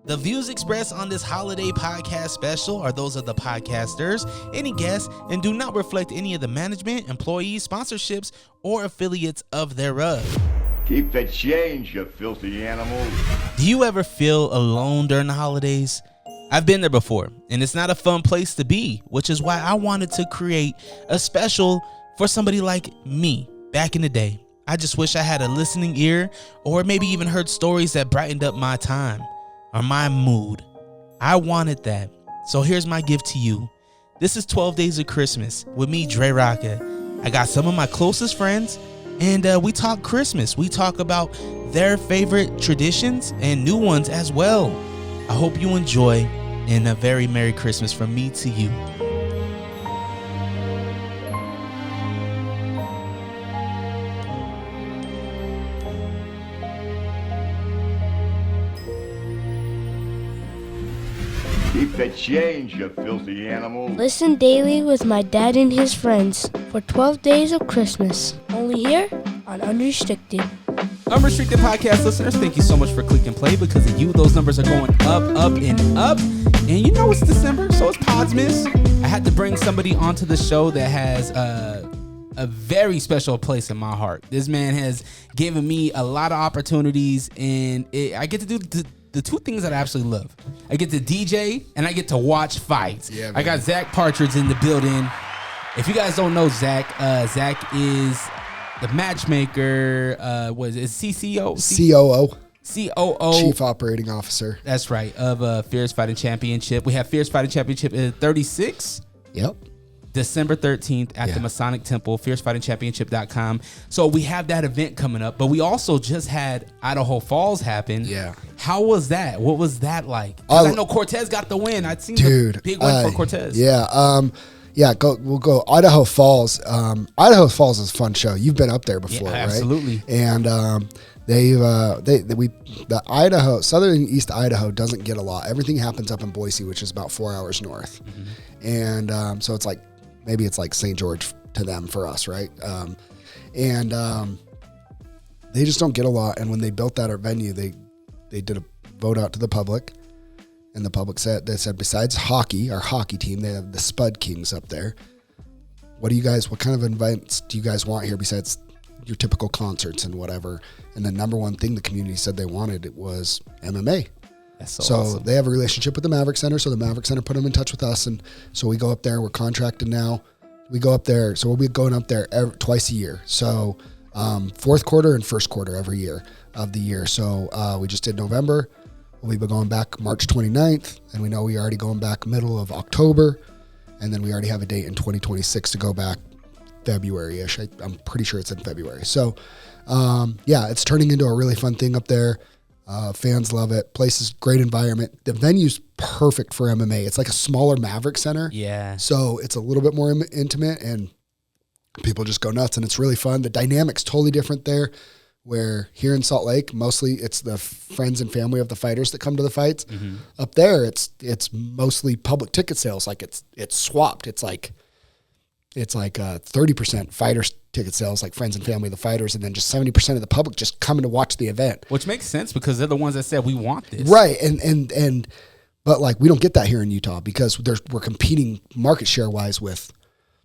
The views expressed on this holiday podcast special are those of the podcasters, any guests, and do not reflect any of the management, employees, sponsorships, or affiliates of thereof. Keep the change, you filthy animal. Do you ever feel alone during the holidays? I've been there before, and it's not a fun place to be, which is why I wanted to create a special for somebody like me back in the day. I just wish I had a listening ear, or maybe even heard stories that brightened up my time or my mood. I wanted that. So here's my gift to you. This is 12 Days of Christmas with me, Dre Rocka. I got some of my closest friends, and we talk Christmas. We talk about their favorite traditions and new ones as well. I hope you enjoy, and a very Merry Christmas from me to you. Keep the change, you filthy animal. Listen daily with my dad and his friends for 12 Days of Christmas. Only here on Unrestricted. Unrestricted podcast listeners, thank you so much for clicking play. Because of you, those numbers are going up, up, and up. And you know it's December, so it's Podsmas. I had to bring somebody onto the show that has a very special place in my heart. This man has given me a lot of opportunities, and I get to do the two things that I absolutely love. I get to DJ, and I get to watch fights. Yeah, I got Zack Partridge in the building. If you guys don't know Zack, Zack is the matchmaker. What is it? CCO? COO. Chief Operating Officer. That's right, of Fierce Fighting Championship. We have Fierce Fighting Championship at 36. Yep. December 13th at the Masonic Temple, fiercefightingchampionship.com. So we have that event coming up, but we also just had Idaho Falls happen. Yeah. How was that? What was that like? Because I know Cortez got the win. I'd seen the big win for Cortez. Yeah. We'll go Idaho Falls. Idaho Falls is a fun show. You've been up there before, right? Absolutely. And Southern and East Idaho doesn't get a lot. Everything happens up in Boise, which is about 4 hours north. Mm-hmm. And so it's like, maybe it's like St. George to them for us, right? They just don't get a lot. And when they built that venue, they did a vote out to the public. And the public said, besides hockey, our hockey team, they have the Spud Kings up there. What kind of events do you guys want here besides your typical concerts and whatever? And the number one thing the community said they wanted, it was MMA. That's so awesome. They have a relationship with the Maverick Center. So the Maverick Center put them in touch with us. And so we go up there, we're contracted now. We go up there. So we'll be going up there twice a year. So fourth quarter and first quarter every year of the year. So we just did November. We'll be going back March 29th, and we know we're already going back middle of October, and then we already have a date in 2026 to go back February-ish. I'm pretty sure it's in February. So, it's turning into a really fun thing up there. Fans love it. Place is great environment. The venue's perfect for MMA. It's like a smaller Maverick Center. Yeah. So it's a little bit more intimate, and people just go nuts, and it's really fun. The dynamic's totally different there. Where here in Salt Lake, mostly it's the friends and family of the fighters that come to the fights. Mm-hmm. Up there, it's mostly public ticket sales. Like it's swapped. It's like 30% fighters ticket sales, like friends and family of the fighters, and then just 70% of the public just coming to watch the event. Which makes sense because they're the ones that said we want this, right? But like we don't get that here in Utah because we're competing market share wise with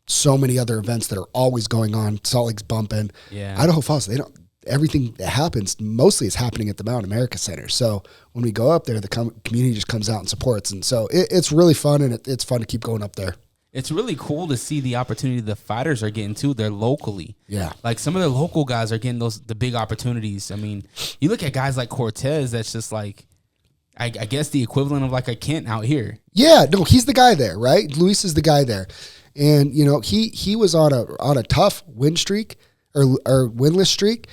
so many other events that are always going on. Salt Lake's bumping. Yeah. Idaho Falls, they don't. Everything that happens mostly is happening at the Mount America Center. So when we go up there, the community just comes out and supports. And so it's really fun, and it's fun to keep going up there. It's really cool to see the opportunity the fighters are getting too. They're locally. Yeah. Like some of the local guys are getting the big opportunities. I mean, you look at guys like Cortez, that's just like, I guess the equivalent of like a Kent out here. Yeah, no, he's the guy there, right? Luis is the guy there. And, he was on a tough win streak or winless streak.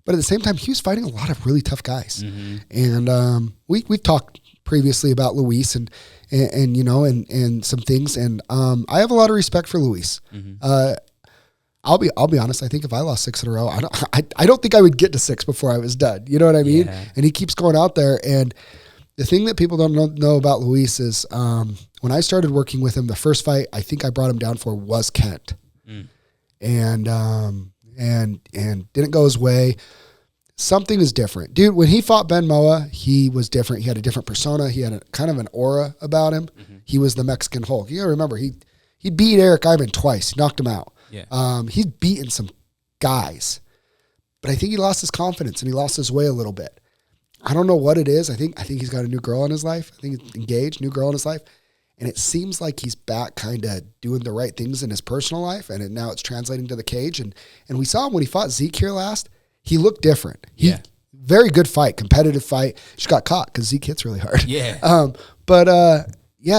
But at the same time, he was fighting a lot of really tough guys. Mm-hmm. And we've talked previously about Luis and some things. And I have a lot of respect for Luis. Mm-hmm. I'll be honest. I think if I lost 6 in a row, I don't think I would get to 6 before I was done. You know what I mean? Yeah. And he keeps going out there. And the thing that people don't know about Luis is when I started working with him, the first fight I think I brought him down for was Kent. Mm. And didn't go his way. something is different. Dude, when he fought Ben Moa, he was different. He had a different persona. He had a kind of an aura about him. He was the Mexican Hulk. You gotta remember, he beat Eric Ivan twice. He knocked him out. Yeah. He's beaten some guys. But I think he lost his confidence and he lost his way a little bit. I don't know what it is. I think he's got a new girl in his life. I think he's engaged, new girl in his life. And it seems like he's back kind of doing the right things in his personal life. And now it's translating to the cage. And we saw him when he fought Zeke here last. He looked different. Very good fight, competitive fight. Just got caught because Zeke hits really hard. Yeah.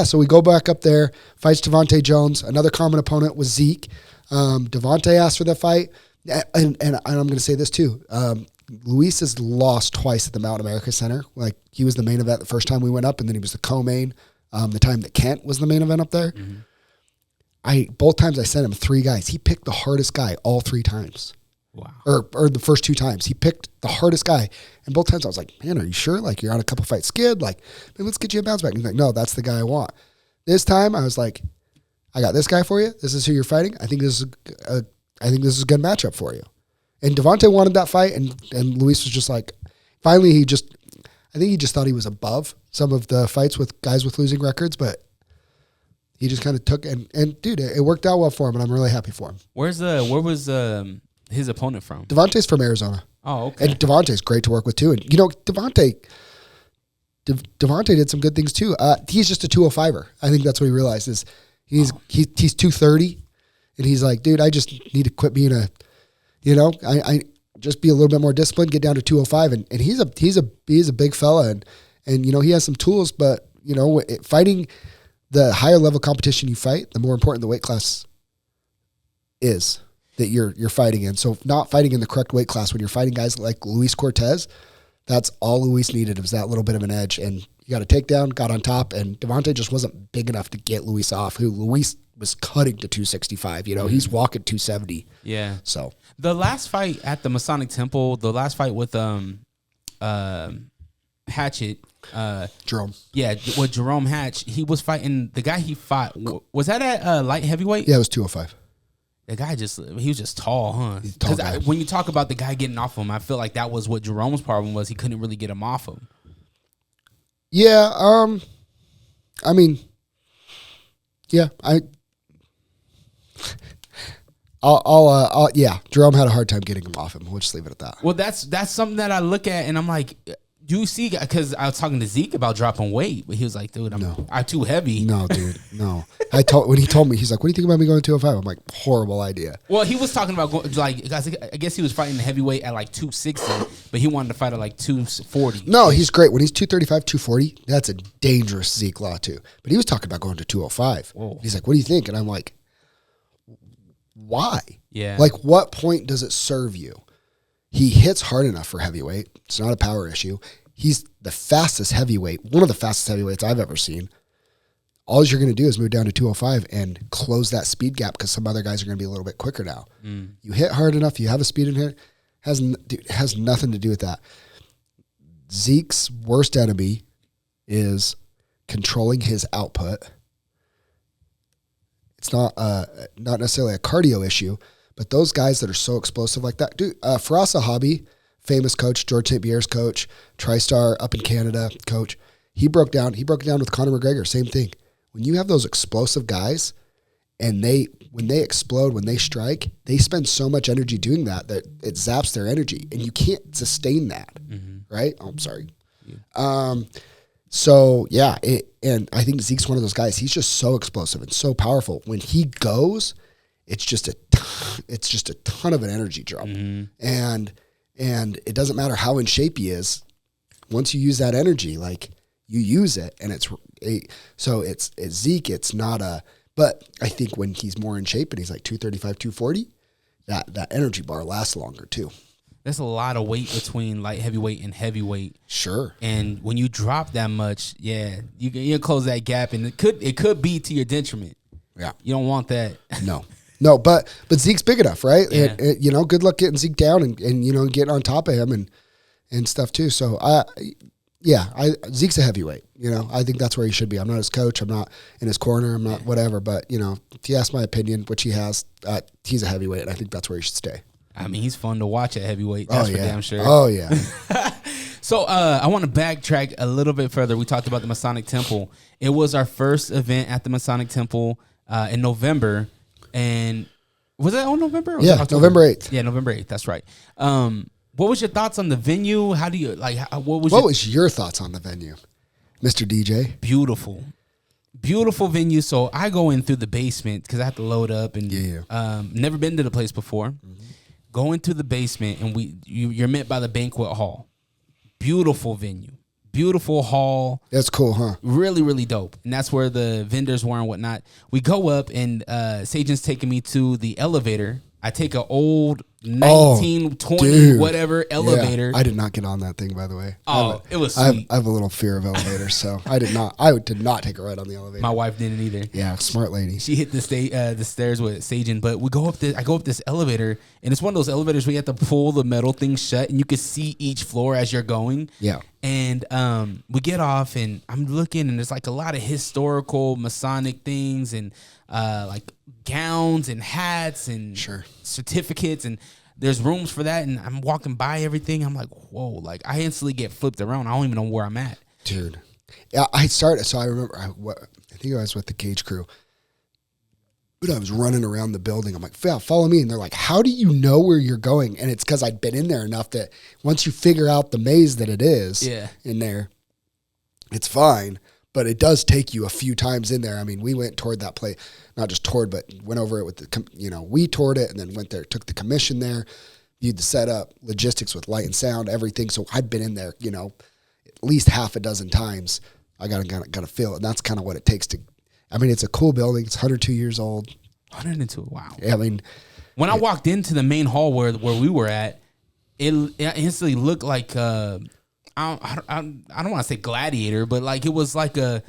So we go back up there, fights Devontae Jones. Another common opponent was Zeke. Devontae asked for the fight. And I'm going to say this too. Luis has lost twice at the Mountain America Center. Like, he was the main event the first time we went up, and then he was the co-main the time that Kent was the main event up there. Both times I sent him 3 guys. He picked the hardest guy all 3 times. Wow. Or the first 2 times. He picked the hardest guy. And both times I was like, man, are you sure? Like, you're on a couple fight skid? Like, man, let's get you a bounce back. And he's like, no, that's the guy I want. This time I was like, I got this guy for you. This is who you're fighting. I think this is a good matchup for you. And Devontae wanted that fight, and Luis was just like, finally I think he just thought he was above some of the fights with guys with losing records, but he just kind of took, and dude, it worked out well for him, and I'm really happy for him. Where was his opponent from? Devontae's from Arizona. Oh, okay. And Devontae's great to work with too. And Devontae did some good things too. He's just a 205er. I think that's what he realized is he's 230, and he's like, dude, I just need to quit being I just be a little bit more disciplined, get down to 205, and he's a big fella, and he has some tools, but fighting the higher level competition you fight, the more important the weight class is that you're fighting in. So not fighting in the correct weight class when you're fighting guys like Luis Cortez, that's all Luis needed was that little bit of an edge, and you got a takedown, got on top, and Devontae just wasn't big enough to get Luis off, who Luis was cutting to 265. He's walking 270. Yeah. So the last fight at the Masonic Temple, the last fight with Hatchet, Jerome. Yeah, with Jerome Hatch, he was fighting the guy he fought. Was that at light heavyweight? Yeah, it was 205. The guy he was just tall, huh? He's a tall guy. When you talk about the guy getting off him, I feel like that was what Jerome's problem was. He couldn't really get him off him. Yeah. I mean, yeah, Jerome had a hard time getting him off him. We'll just leave it at that. Well, that's something that I look at and I'm like, do you see? Because I was talking to Zeke about dropping weight, but he was like, dude, I'm too heavy. No, dude, no. When he told me, he's like, what do you think about me going 205? I'm like, horrible idea. Well, he was talking about I guess he was fighting the heavyweight at like 260, but he wanted to fight at like 240. No, he's great. When he's 235, 240, that's a dangerous Zeke Law too. But he was talking about going to 205. Whoa. He's like, what do you think? And I'm like, why? Yeah. Like, what point does it serve you? He hits hard enough for heavyweight. It's not a power issue. He's the fastest heavyweight, one of the fastest heavyweights I've ever seen. All you're going to do is move down to 205 and close that speed gap because some other guys are going to be a little bit quicker now. You hit hard enough, you have a speed in here, has nothing to do with that. Zeke's worst enemy is controlling his output. It's not necessarily a cardio issue, but those guys that are so explosive like that, dude. Firas Zahabi, famous coach, George St. Pierre's coach, TriStar up in Canada coach. He broke down with Conor McGregor. Same thing. When you have those explosive guys, and when they explode, when they strike, they spend so much energy doing that it zaps their energy, and you can't sustain that, right? Oh, I'm sorry. Yeah. And I think Zeke's one of those guys. He's just so explosive and so powerful. When he goes, it's just a ton of an energy drop, and it doesn't matter how in shape he is. Once you use that energy, like you use it, and it's Zeke. It's not a. But I think when he's more in shape and he's like 235, 240, that energy bar lasts longer too. There's a lot of weight between light heavyweight and heavyweight. Sure. And when you drop that much, you close that gap, and it could be to your detriment. Yeah. You don't want that. No, but Zeke's big enough, right? Yeah. And good luck getting Zeke down and getting on top of him and stuff too. So Zeke's a heavyweight. I think that's where he should be. I'm not his coach. I'm not in his corner. I'm not whatever. But if you ask my opinion, which he has, he's a heavyweight, and I think that's where he should stay. I mean, he's fun to watch at heavyweight. Oh That's for yeah, damn sure. oh yeah. So I want to backtrack a little bit further. We talked about the Masonic Temple. It was our first event at the Masonic Temple in November, and was that on November? Or was it October? November 8th. Yeah, November 8th. That's right. What was your thoughts on the venue? How do you like? What was your thoughts on the venue, Mr. DJ? Beautiful venue. So I go in through the basement because I have to load up and never been to the place before. Mm-hmm. Go into the basement and you're met by the banquet hall. Beautiful venue, beautiful hall. That's cool, huh? Really, really dope. And that's where the vendors were and whatnot. We go up and Sajan's taking me to the elevator. I take an old 1920 whatever elevator. Yeah, I did not get on that thing, by the way. Oh, it was sweet. I have a little fear of elevators, so I did not take a ride on the elevator. My wife didn't either. Yeah, smart lady. She hit the stairs with Sajan, but we go up I go up this elevator, and it's one of those elevators where you have to pull the metal thing shut, and you can see each floor as you're going. Yeah. And we get off, and I'm looking, and there's like a lot of historical Masonic things, and like gowns and hats and certificates, and there's rooms for that. And I'm walking by everything. I'm like, whoa! Like I instantly get flipped around. I don't even know where I'm at, dude. Yeah, I started. So I remember. I think I was with the cage crew, but I was running around the building. I'm like, follow me. And they're like, how do you know where you're going? And it's because I'd been in there enough that once you figure out the maze that it is in there, it's fine. But it does take you a few times in there. I mean, we went toward that place, not just toward, but went over it with we toured it and then went there, took the commission there, viewed the setup, logistics with light and sound, everything. So I'd been in there, at least half a dozen times. I got to feel it. And that's kind of what it takes to, I mean, it's a cool building. It's 102 years old. 102. Wow. I mean, when I walked into the main hall where we were at, it instantly looked like, I don't want to say gladiator, but like it was like a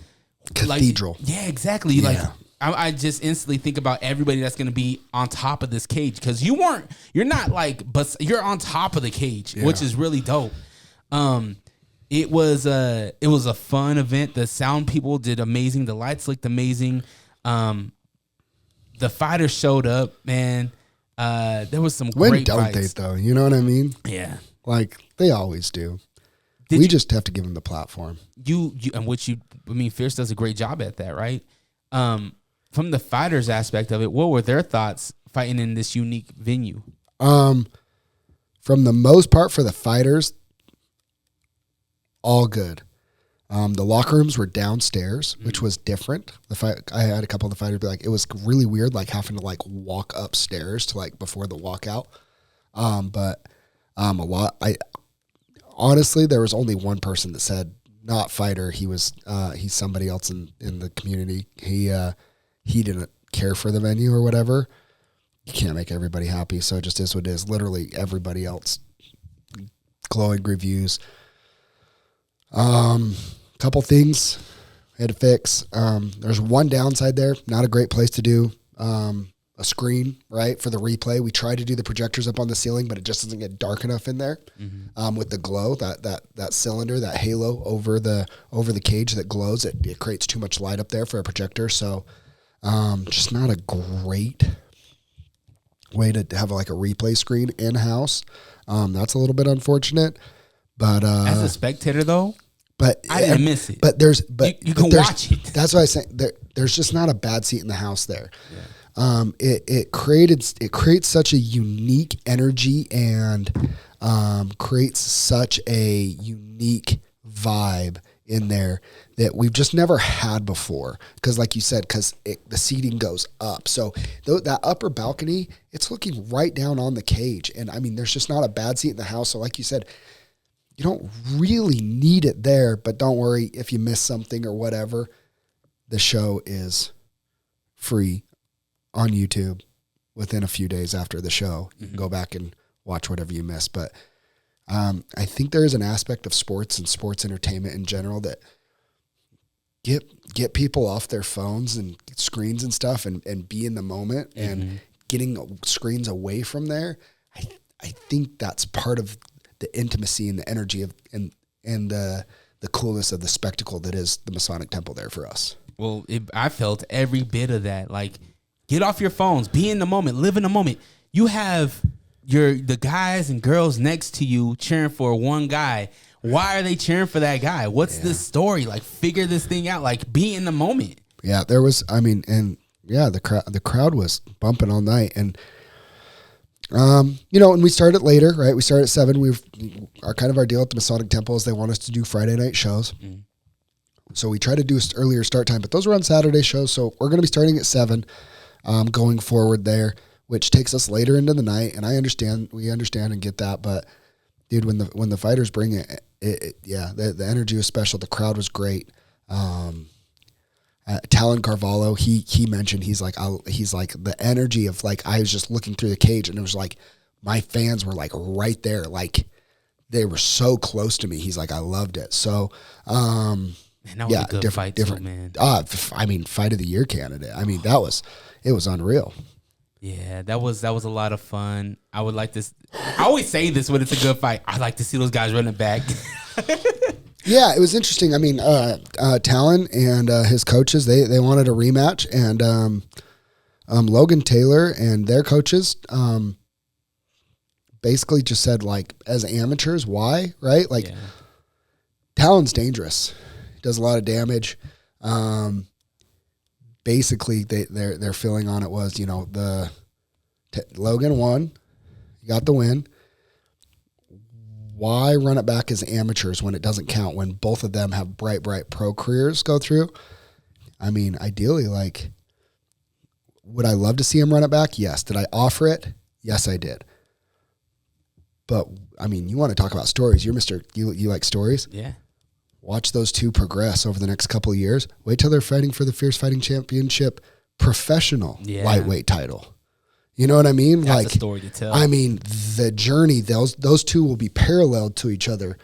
cathedral. Yeah, exactly. Yeah. Like I just instantly think about everybody that's going to be on top of this cage, because you're not like, but you're on top of the cage, which is really dope. It was a fun event. The sound people did amazing. The lights looked amazing. The fighters showed up, man. There was some great fights. When don't they though? You know what I mean? Yeah. Like they always do. Just have to give them the platform. Fierce does a great job at that, right? From the fighters aspect of it, what were their thoughts fighting in this unique venue? From the most part for the fighters, all good. The locker rooms were downstairs, which was different. I had a couple of the fighters be like, it was really weird, like having to like walk upstairs to like before the walkout. Honestly, there was only one person that said not fighter. He's somebody else in the community. He didn't care for the venue or whatever. You can't make everybody happy, so it just is what it is. Literally everybody else, glowing reviews. Couple things I had to fix. There's one downside there. Not a great place to do a screen, right, for the replay. We tried to do the projectors up on the ceiling, but it just doesn't get dark enough in there. With the glow, that cylinder, that halo over the cage that glows, it creates too much light up there for a projector. So just not a great way to have like a replay screen in-house. That's a little bit unfortunate. But as a spectator though, but I didn't miss it. But you can watch it. That's why I say there's just not a bad seat in the house there. Yeah. It creates such a unique energy and creates such a unique vibe in there that we've just never had before. Because like you said, the seating goes up. So that upper balcony, it's looking right down on the cage. And I mean, there's just not a bad seat in the house. So like you said, you don't really need it there, but don't worry if you miss something or whatever. The show is free on YouTube within a few days after the show. You can go back and watch whatever you missed. But I think there is an aspect of sports and sports entertainment in general that get people off their phones and screens and stuff and be in the moment and getting screens away from there. I think that's part of the intimacy and the energy of and the coolness of the spectacle that is the Masonic Temple there for us. Well, I felt every bit of that. Like, get off your phones, be in the moment, live in the moment. You have the guys and girls next to you cheering for one guy. Why are they cheering for that guy? What's the story? Like, figure this thing out. Like, be in the moment. Yeah, there was. I mean, and yeah, the crowd was bumping all night, and you know, and we started later, right? We started at 7. Our deal at the Masonic Temple is they want us to do Friday night shows. So we try to do an earlier start time, but those are on Saturday shows. So we're going to be starting at 7, going forward there, which takes us later into the night. And we understand and get that. But dude, when the fighters bring it, the energy was special. The crowd was great. Talon Carvalho, he mentioned, he's like the energy of, like, I was just looking through the cage and it was like my fans were like right there, like they were so close to me. He's like, I loved it. So Man, that was a good fight too, man. I mean, fight of the year candidate. I mean, it was unreal. Yeah, that was a lot of fun. I would like this. I always say this when it's a good fight. I like to see those guys running back. Yeah, it was interesting. I mean, Talon and his coaches, they wanted a rematch, and Logan Taylor and their coaches basically just said, like, as amateurs, why, right? Like, Talon's dangerous. He does a lot of damage. Basically, their feeling on it was, you know, Logan won, he got the win. Why run it back as amateurs when it doesn't count, when both of them have bright pro careers go through? I mean, ideally, like, would I love to see him run it back? Yes. Did I offer it? Yes, I did. But, I mean, you want to talk about stories. You like stories? Yeah. Watch those two progress over the next couple of years. Wait till they're fighting for the Fierce Fighting Championship professional lightweight title. You know what I mean? That's like a story to tell. I mean, the journey, those two will be paralleled to each other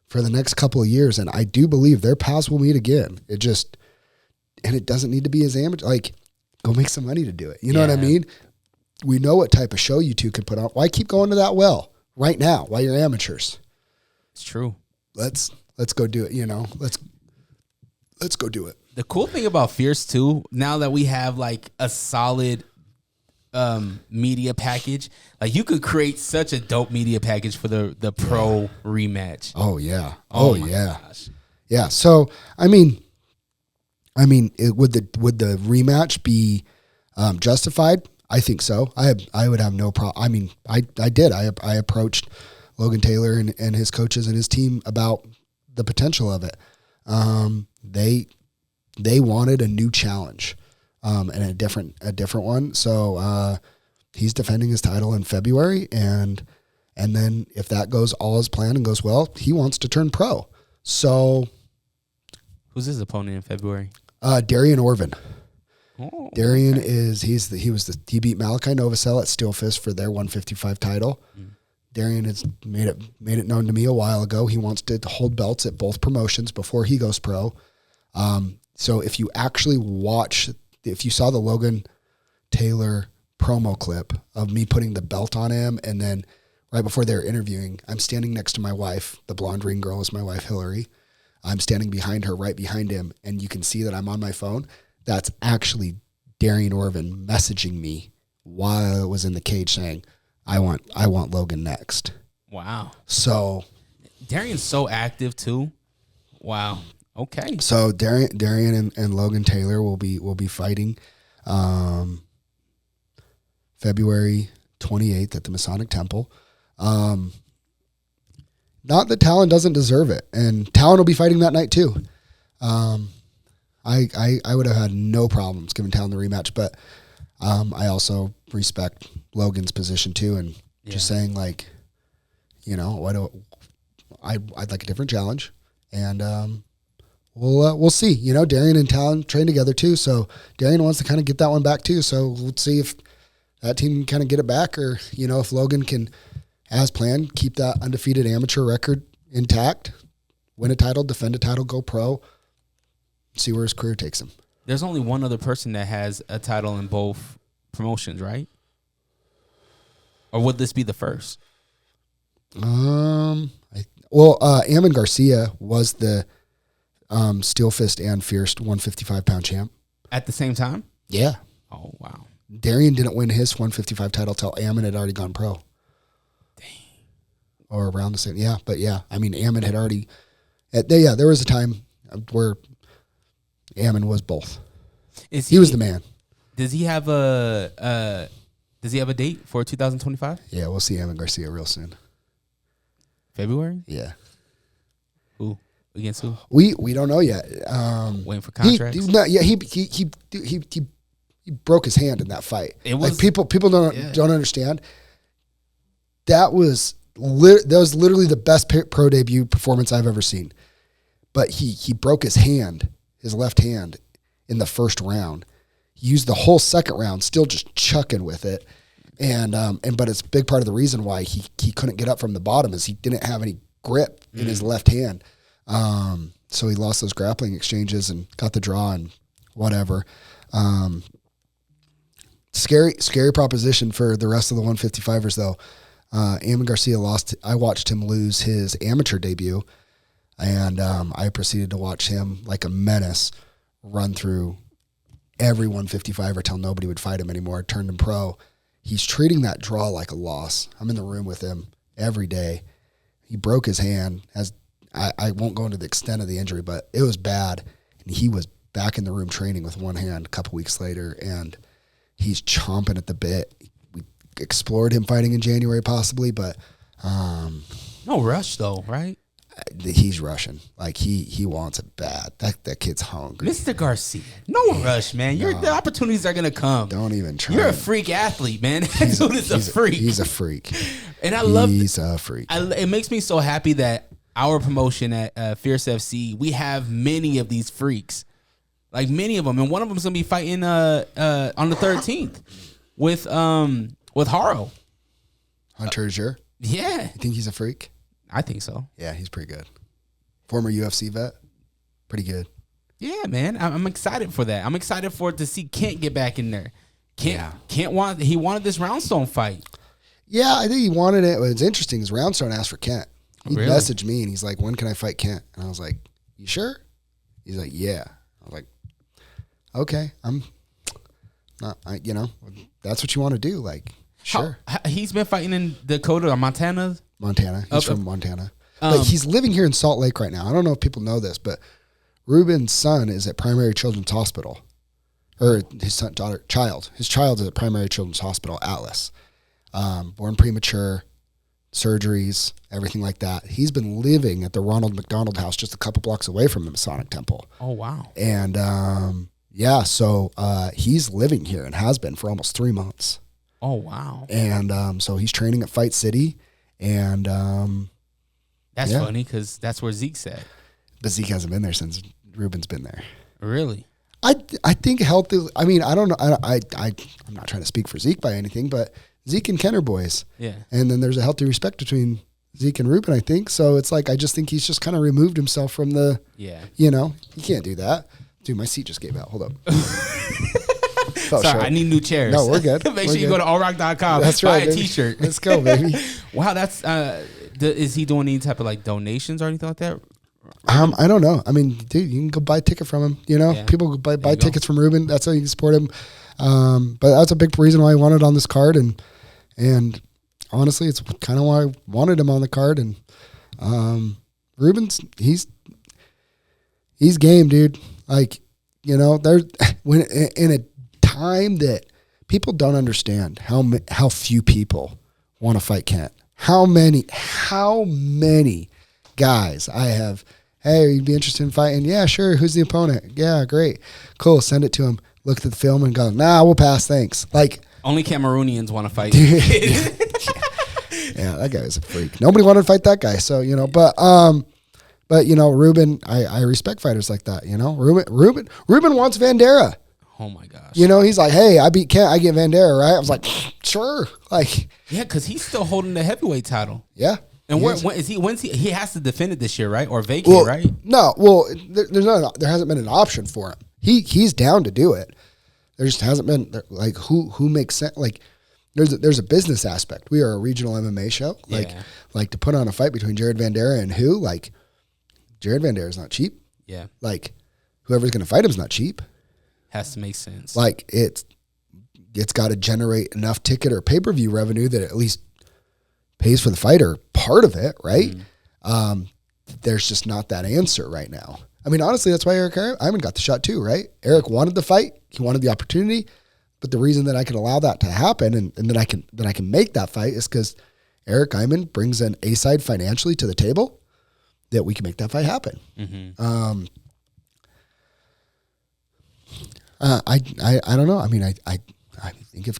for the next couple of years, and I do believe their paths will meet again. It doesn't need to be as amateur. Like, go make some money to do it. You know what I mean? We know what type of show you two can put on. Why keep going to that well right now while you're amateurs? It's true. Let's go do it. You know, let's go do it. The cool thing about Fierce too, now that we have like a solid media package, like, you could create such a dope media package for the pro rematch. Oh yeah. Gosh. Yeah. So I mean, would the rematch be justified? I think so. I would have no problem. I mean, I did. I approached Logan Taylor and his coaches and his team about the potential of it. They wanted a new challenge. And a different one. So he's defending his title in February, and then if that goes all as planned and goes well, he wants to turn pro. So who's his opponent in February? Darian Orvin. Oh, Darian he beat Malachi Novosel at Steel Fist for their 155 title. Darian has made it known to me a while ago. He wants to hold belts at both promotions before he goes pro. So if you actually if you saw the Logan Taylor promo clip of me putting the belt on him, and then right before they were interviewing, I'm standing next to my wife. The blonde ring girl is my wife, Hillary. I'm standing behind her, right behind him, and you can see that I'm on my phone. That's actually Darian Orvin messaging me while I was in the cage saying, I want Logan next. Wow. So Darian's so active too. Wow. Okay. So Darian and Logan Taylor will be fighting February 28th at the Masonic Temple. Not that Talon doesn't deserve it, and Talon will be fighting that night too. I would have had no problems giving Talon the rematch, but I also respect Logan's position too, and just saying, like, you know, I'd like a different challenge, and we'll see. You know, Darian and Talon train together too, so Darian wants to kind of get that one back too. So let's see if that team can kind of get it back, or, you know, if Logan can, as planned, keep that undefeated amateur record intact, win a title, defend a title, go pro, see where his career takes him. There's only one other person that has a title in both promotions, right? Or would this be the first? Ammon Garcia was the Steel Fist and Fierce 155-pound champ. At the same time? Yeah. Oh, wow. Darian didn't win his 155 title till Ammon had already gone pro. or around the same. Yeah, but yeah, I mean, Ammon had already. There was a time where Ammon was both. He was the man. Does he have a date for 2025? Yeah, we'll see Ammon Garcia real soon. February? Yeah. Who against who? We don't know yet. Waiting for contracts. He broke his hand in that fight. It was, like people don't understand. That was literally the best pro debut performance I've ever seen. But he broke his hand, his left hand, in the first round. He used the whole second round, still just chucking with it. But it's a big part of the reason why he couldn't get up from the bottom is he didn't have any grip in his left hand. So he lost those grappling exchanges and got the draw and whatever. Scary proposition for the rest of the 155ers though. Ammon Garcia lost. I watched him lose his amateur debut, and I proceeded to watch him like a menace run through every 155er till nobody would fight him anymore. Turned him pro. He's treating that draw like a loss. I'm in the room with him every day. He broke his hand. I won't go into the extent of the injury, but it was bad. And he was back in the room training with one hand a couple weeks later, and he's chomping at the bit. We explored him fighting in January possibly, but no rush though, right? He's rushing. Like he wants it bad. That kid's hungry. Mr. Garcia, no rush, man. The opportunities are gonna come. Don't even try. You're a freak athlete, man. That dude is a freak. He's a freak. And I love. He's a freak. It makes me so happy that our promotion at Fierce FC, we have many of these freaks, like many of them, and one of them's gonna be fighting on the 13th with Haro. Hunter Azure. Yeah, You think he's a freak? I think so. Yeah, he's pretty good. Former UFC vet, pretty good. Yeah, man, I'm excited for that. I'm excited for it to see Kent get back in there. He wanted this Roundstone fight. Yeah, I think he wanted it. What's interesting is Roundstone asked for Kent. He Really? messaged me and he's like, "When can I fight Kent?" And I was like, "You sure?" He's like, "Yeah." I was like, "Okay, I'm not. That's what you want to do. Like, sure." He's been fighting in Dakota or Montana. Montana. He's from Montana, but he's living here in Salt Lake right now. I don't know if people know this, but Ruben's son is at Primary Children's Hospital, or his child. His child is at Primary Children's Hospital, Atlas. Born premature. Surgeries, everything like that. He's been living at the Ronald McDonald House just a couple blocks away from the Masonic Temple. Oh, wow. And, so he's living here and has been for almost 3 months. Oh, wow. And so he's training at Fight City. And that's funny because that's where Zeke's at. But Zeke hasn't been there since Ruben's been there. Really? I think healthy. I mean, I don't know. I'm not trying to speak for Zeke by anything, but Zeke and Ken are boys. Yeah. And then there's a healthy respect between Zeke and Ruben, I think. So it's like, I just think he's just kind of removed himself from the, you can't do that. Dude, my seat just gave out. Hold up. Sorry, I need new chairs. No, we're good. Make sure you go to allrock.com. That's right. Buy a t-shirt. Let's go, baby. Wow, that's, is he doing any type of like donations or anything like that? I don't know. I mean, dude, you can go buy a ticket from him. Yeah. People go buy tickets from Ruben. That's how you can support him. But that's a big reason why I wanted on this card. And honestly, it's kind of why I wanted him on the card. And Ruben's he's game, dude. Like, there's when in a time that people don't understand how few people want to fight Kent. How many guys I have. Hey, you'd be interested in fighting? Yeah, sure. Who's the opponent? Yeah, great, cool. Send it to him. Look at the film and go, nah, we'll pass. Thanks. Like. Only Cameroonians want to fight. Yeah, that guy was a freak. Nobody wanted to fight that guy. So, but Ruben, I respect fighters like that. Ruben wants Vandera. Oh my gosh. He's like, hey, I beat Kent, I get Vandera, right? I was like, sure. Like, yeah, because he's still holding the heavyweight title. Yeah. And when's he has to defend it this year, right? Or vacate, right? No, there hasn't been an option for him. He's down to do it. There just hasn't been like who makes sense. Like there's a business aspect. We are a regional MMA show. Like to put on a fight between Jared Vandera and who? Like Jared Vandera is not cheap. Yeah. Like whoever's going to fight him is not cheap. Has to make sense. Like it's got to generate enough ticket or pay-per-view revenue that at least pays for the fighter part of it, right? There's just not that answer right now. I mean, honestly, that's why Eric Iman got the shot too, right? Eric wanted the fight. He wanted the opportunity. But the reason that I can allow that to happen and that I can make that fight is because Eric Iman brings an A-side financially to the table that we can make that fight happen. I don't know. I mean, I think if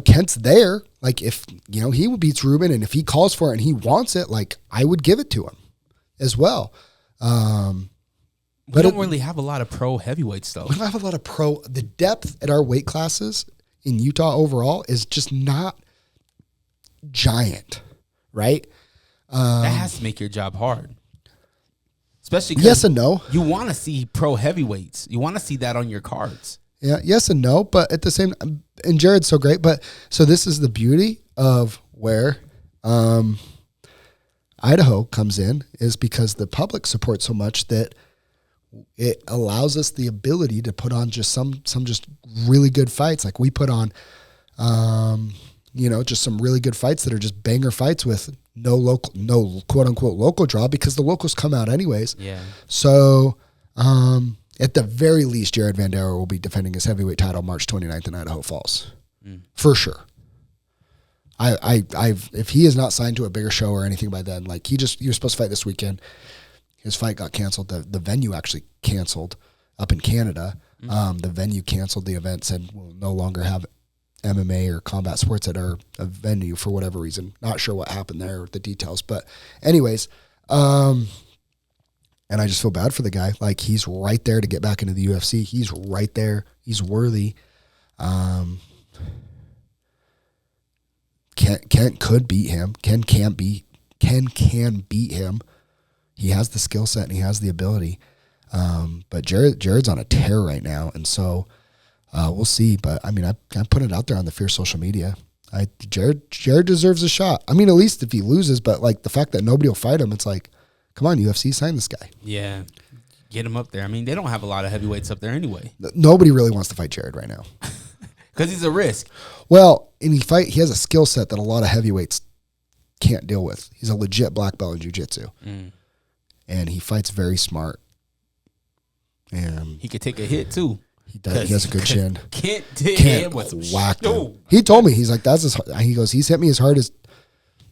Kent's there, like if, he beats Ruben and if he calls for it and he wants it, like I would give it to him as well. We don't really have a lot of pro heavyweights though. We don't have a lot of the depth at our weight classes in Utah overall is just not giant, right? That has to make your job hard. Especially yes and no. You want to see pro heavyweights. You want to see that on your cards. Yeah, yes and no, but at the same time, and Jared's so great, but so this is the beauty of where Idaho comes in is because the public supports so much that it allows us the ability to put on just some just really good fights. Like we put on, just some really good fights that are just banger fights with no quote unquote local draw because the locals come out anyways. Yeah. So, at the very least, Jared Vandera will be defending his heavyweight title March 29th in Idaho Falls. For sure. If he is not signed to a bigger show or anything by then, like he was supposed to fight this weekend. His fight got canceled. The venue actually canceled up in Canada. The venue canceled the event, said we'll no longer have MMA or combat sports at our venue for whatever reason. Not sure what happened there, the details. But anyways, and I just feel bad for the guy. Like he's right there to get back into the UFC. He's right there. He's worthy. Kent could beat him. Ken can beat him. He has the skill set and he has the ability. But Jared's on a tear right now. And so we'll see. But I mean, I put it out there on the Fierce social media. Jared deserves a shot. I mean, at least if he loses, but like the fact that nobody will fight him, it's like, come on, UFC, sign this guy. Yeah. Get him up there. I mean, they don't have a lot of heavyweights up there anyway. Nobody really wants to fight Jared right now. Because he's a risk. Well, and he has a skill set that a lot of heavyweights can't deal with. He's a legit black belt in jiu-jitsu. And he fights very smart. And he could take a hit too. He does. He has a good chin. Kent whacked him. He told me, he's like, he goes, he's hit me as hard as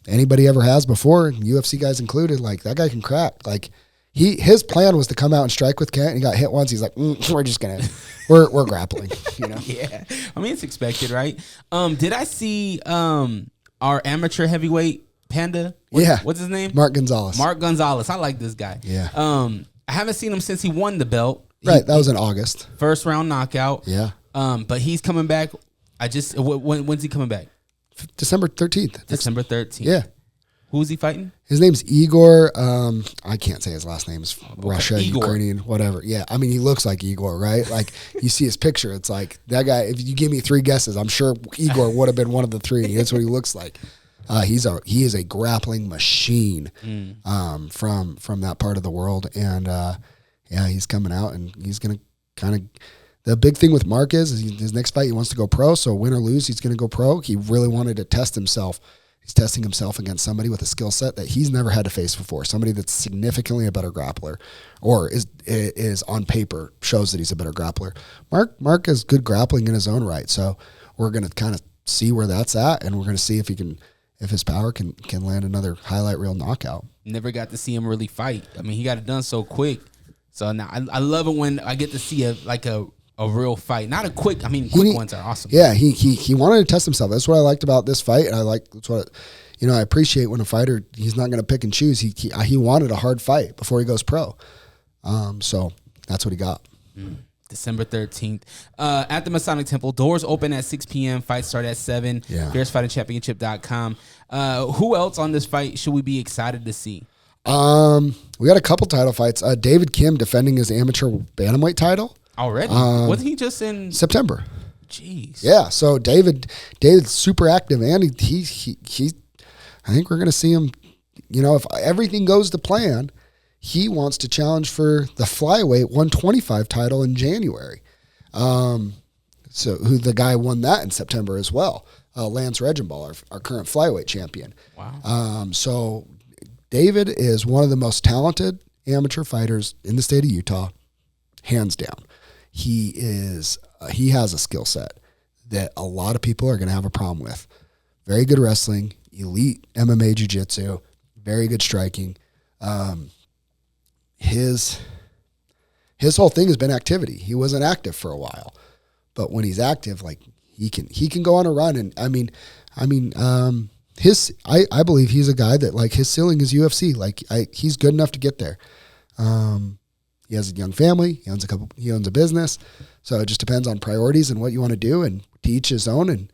anybody ever has before, UFC guys included. Like that guy can crack. Like his plan was to come out and strike with Kent. And he got hit once. He's like, we're just gonna, we're grappling. Yeah. I mean, it's expected, right? Did I see our amateur heavyweight Panda? What's his name? Mark Gonzalez. I like this guy. Yeah. I haven't seen him since he won the belt. Right. That was in August. First round knockout. Yeah. But he's coming back. When's he coming back? December 13th. December 13th. Yeah. Who's he fighting? His name's Igor. I can't say his last name. It's Russia, Igor. Ukrainian, whatever. Yeah. I mean, he looks like Igor, right? Like you see his picture. It's like that guy. If you give me 3 guesses, I'm sure Igor would have been one of the 3. That's what he looks like. He is a grappling machine from that part of the world. And he's coming out and he's going to kind of, the big thing with Mark is his next fight, he wants to go pro. So win or lose, he's going to go pro. He really wanted to test himself. He's testing himself against somebody with a skill set that he's never had to face before. Somebody that's significantly a better grappler, or is on paper shows that he's a better grappler. Mark has good grappling in his own right. So we're going to kind of see where that's at, and we're going to see if his power can land another highlight reel knockout. Never got to see him really fight. I mean, he got it done so quick. So now I love it when I get to see a real fight, not a quick. I mean, quick ones are awesome. Yeah, he wanted to test himself. That's what I liked about this fight, and I appreciate when a fighter, he's not going to pick and choose. He wanted a hard fight before he goes pro. So that's what he got. December 13th at the Masonic Temple. Doors open at 6 p.m. Fights start at 7. Yeah. FierceFightingChampionship.com. Who else on this fight should we be excited to see? We got a couple title fights. David Kim defending his amateur bantamweight title. Already? Wasn't he just in September? Jeez. Yeah. So David's super active, and he I think we're going to see him. If everything goes to plan, he wants to challenge for the flyweight 125 title in January. So the guy won that in September as well. Lance Regenball, our current flyweight champion. Wow. So David is one of the most talented amateur fighters in the state of Utah, hands down. He has a skill set that a lot of people are going to have a problem with. Very good wrestling, elite MMA jiu-jitsu, very good striking. His whole thing has been activity. He wasn't active for a while, but when he's active, like he can go on a run. And I believe he's a guy that like his ceiling is UFC. Like he's good enough to get there. He has a young family. He owns a business. So it just depends on priorities and what you want to do, and to each his own and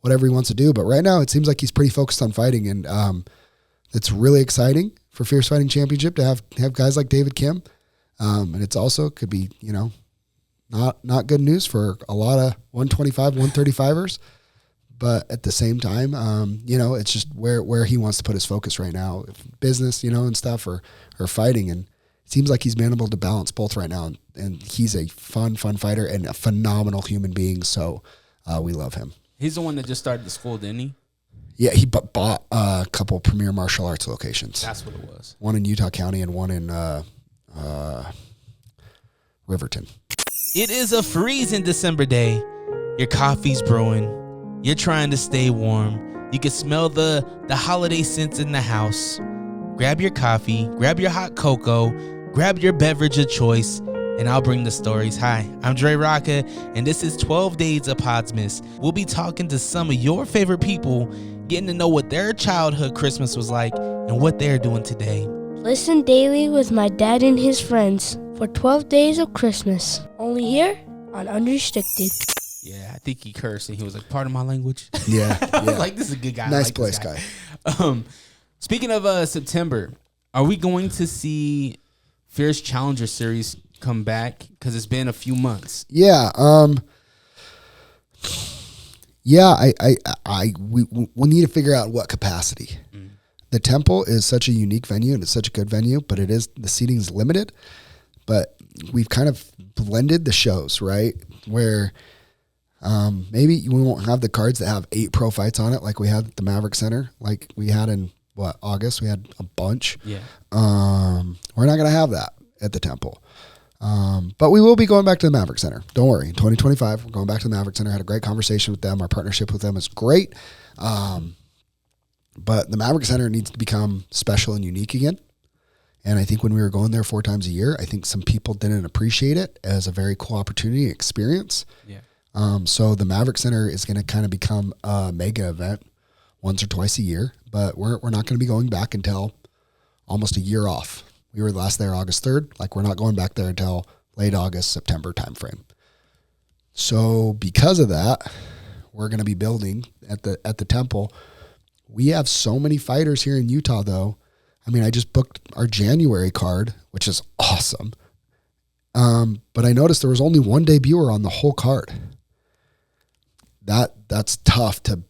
whatever he wants to do. But right now it seems like he's pretty focused on fighting, and it's really exciting for Fierce Fighting Championship to have guys like David Kim. And it's also could be, not good news for a lot of 125, 135ers. But at the same time, it's just where he wants to put his focus right now, business, and stuff, or fighting. And it seems like he's been able to balance both right now. And he's a fun fighter and a phenomenal human being. So we love him. He's the one that just started the school, didn't he? Yeah, he bought a couple premier martial arts locations. That's what it was. One in Utah County and one in Riverton. It is a freezing December day. Your coffee's brewing. You're trying to stay warm. You can smell the holiday scents in the house. Grab your coffee, grab your hot cocoa, grab your beverage of choice, and I'll bring the stories. Hi, I'm Dre Rocca, and this is 12 Days of Podsmas. We'll be talking to some of your favorite people, getting to know what their childhood Christmas was like and what they're doing today. Listen daily with my dad and his friends for 12 Days of Christmas. Only here on Unrestricted. Yeah, I think he cursed and he was like, pardon my language. Yeah. I was like, this is a good guy. Nice like place guy. Speaking of September, are we going to see Fierce Challenger Series come back? Because it's been a few months. Yeah. We need to figure out what capacity. The Temple is such a unique venue and it's such a good venue, but the seating is limited. But we've kind of blended the shows, right? Where maybe we won't have the cards that have 8 pro fights on it like we had at the Maverick Center, like we had in August. We had a bunch. Yeah. We're not going to have that at the Temple. But we will be going back to the Maverick Center. Don't worry. In 2025, we're going back to the Maverick Center. Had a great conversation with them. Our partnership with them is great. But the Maverick Center needs to become special and unique again. And I think when we were going there 4 times a year, I think some people didn't appreciate it as a very cool opportunity and experience. Yeah. So the Maverick Center is going to kind of become a mega event once or twice a year. But we're not going to be going back until almost a year off. We were last there August 3rd. Like, we're not going back there until late August, September timeframe. So because of that, we're going to be building at the Temple. We have so many fighters here in Utah, though. I mean, I just booked our January card, which is awesome. But I noticed there was only one debuter on the whole card. That's tough to.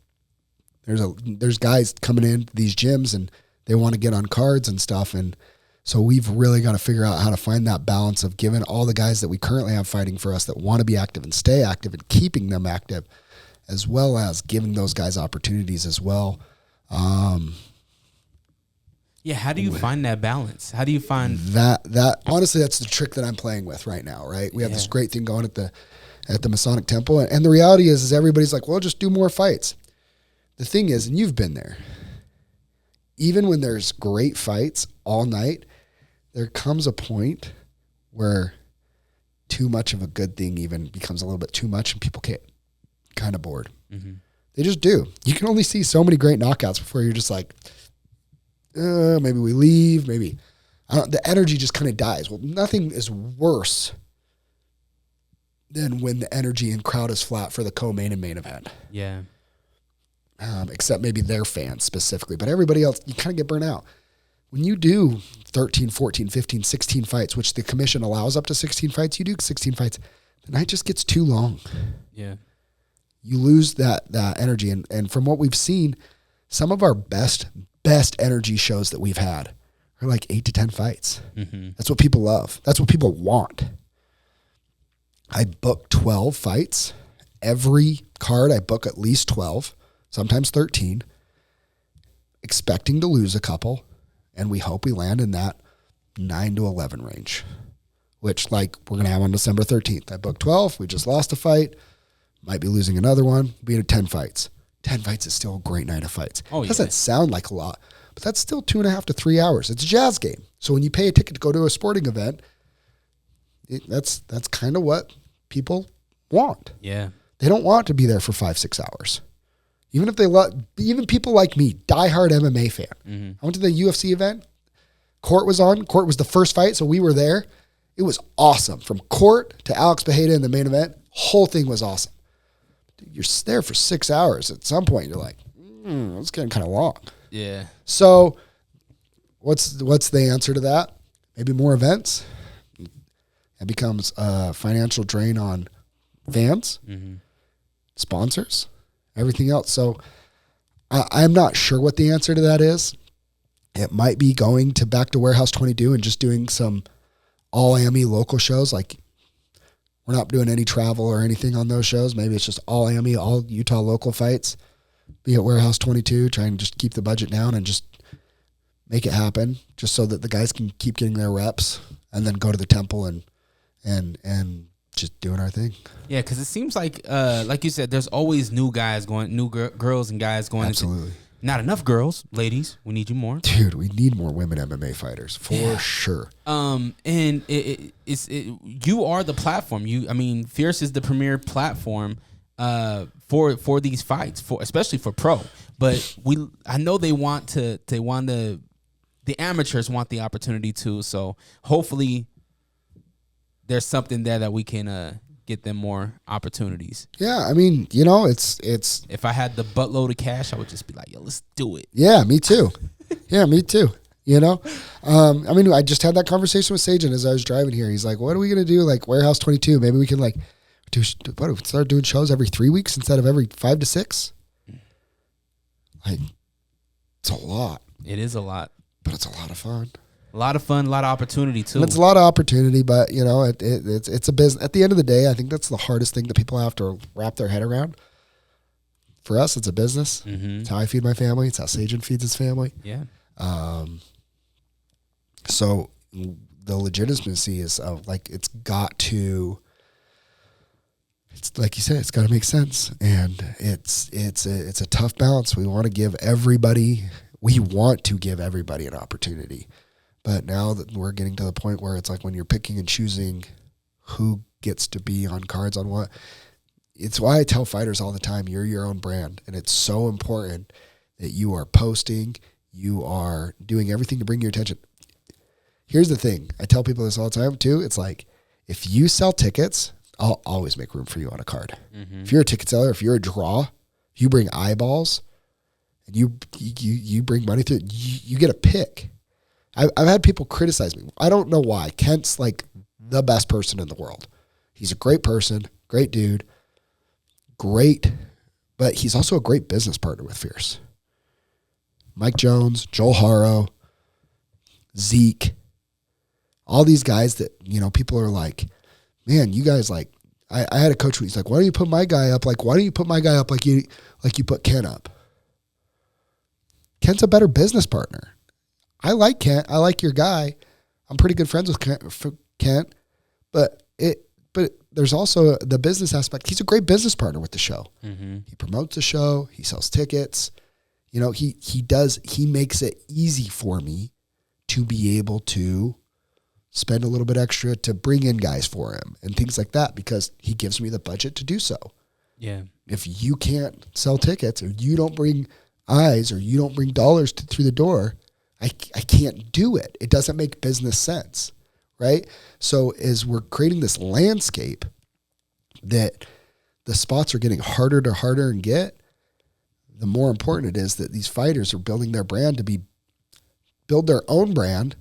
There's guys coming in these gyms and they want to get on cards and stuff, and so we've really got to figure out how to find that balance of giving all the guys that we currently have fighting for us that want to be active and stay active and keeping them active, as well as giving those guys opportunities as well. Yeah, how do you find that balance? How do you find that? Honestly, that's the trick that I'm playing with right now. Right, we have this great thing going at the Masonic Temple, and the reality is everybody's like, well, just do more fights. The thing is, and you've been there, even when there's great fights all night, there comes a point where too much of a good thing even becomes a little bit too much and people get kind of bored. Mm-hmm. They just do. You can only see so many great knockouts before you're just like, maybe we leave, maybe. The energy just kind of dies. Well, nothing is worse than when the energy and crowd is flat for the co-main and main event. Yeah. Except maybe their fans specifically. But everybody else, you kind of get burnt out. When you do 13, 14, 15, 16 fights, which the commission allows up to 16 fights, you do 16 fights, the night just gets too long. Yeah. You lose that energy. And from what we've seen, some of our best energy shows that we've had are like 8 to 10 fights. Mm-hmm. That's what people love. That's what people want. I book 12 fights. Every card I book at least 12. sometimes 13, expecting to lose a couple, and we hope we land in that 9 to 11 range, which like we're going to have on December 13th. I booked 12. We just lost a fight. Might be losing another one. We had 10 fights. 10 fights is still a great night of fights. Oh, Doesn't sound like a lot, but that's still 2.5 to 3 hours. It's a jazz game. So when you pay a ticket to go to a sporting event, that's kind of what people want. Yeah. They don't want to be there for 5-6 hours. Even if they even people like me, diehard MMA fan. Mm-hmm. I went to the UFC event. Court was on. Court was the first fight, so we were there. It was awesome. From Court to Alex Bejeda in the main event, whole thing was awesome. You're there for 6 hours. At some point, you're like, it's getting kind of long. Yeah. So what's the answer to that? Maybe more events. It becomes a financial drain on fans, sponsors, everything else. So I'm not sure what the answer to that is. It might be going back to Warehouse 22 and just doing some all AME local shows. Like, we're not doing any travel or anything on those shows. Maybe it's just all AME, all Utah local fights. Be at Warehouse 22, trying to just keep the budget down and just make it happen, just so that the guys can keep getting their reps and then go to the temple and just doing our thing. Yeah, because it seems like you said, there's always new guys going, new girls and guys going. Absolutely. Not enough girls, ladies. We need you more, dude. We need more women MMA fighters for sure. And you are the platform. Fierce is the premier platform for these fights, especially for pro. But I know the amateurs want the opportunity too. So hopefully there's something there that we can get them more opportunities. Yeah, it's if I had the buttload of cash, I would just be like, yo, let's do it. Yeah, me too. Yeah, me too. I just had that conversation with Sagen as I was driving here. He's like, what are we going to do? Like Warehouse 22, maybe we can start doing shows every 3 weeks instead of every 5 to 6. Like, it's a lot. It is a lot. But it's a lot of fun. A lot of fun, a lot of opportunity too. And it's a lot of opportunity, but it's a business. At the end of the day, I think that's the hardest thing that people have to wrap their head around. For us, it's a business. Mm-hmm. It's how I feed my family. It's how Sagen feeds his family. Yeah. So the legitimacy is it's got to. It's like you said, it's got to make sense, and it's a tough balance. We want to give everybody an opportunity. But now that we're getting to the point where it's like when you're picking and choosing who gets to be on cards on what, it's why I tell fighters all the time, you're your own brand. And it's so important that you are posting, you are doing everything to bring your attention. Here's the thing. I tell people this all the time too. It's like, if you sell tickets, I'll always make room for you on a card. Mm-hmm. If you're a ticket seller, if you're a draw, you bring eyeballs, and you bring money through, you get a pick. I've had people criticize me. I don't know why. Kent's like the best person in the world. He's a great person, great dude, but he's also a great business partner with Fierce. Mike Jones, Joel Haro, Zeke, all these guys that, people are like, man, you guys I had a coach who he's like, why don't you put my guy up? Like, why don't you put my guy up like you put Kent up? Kent's a better business partner. I like Kent. I like your guy. I'm pretty good friends with Kent, but there's also the business aspect. He's a great business partner with the show. Mm-hmm. He promotes the show. He sells tickets. He makes it easy for me to be able to spend a little bit extra to bring in guys for him and things like that, because he gives me the budget to do so. Yeah. If you can't sell tickets, or you don't bring eyes, or you don't bring dollars through the door, I can't do it. It doesn't make business sense, right? So as we're creating this landscape that the spots are getting harder and get, the more important it is that these fighters are building their brand build their own brand,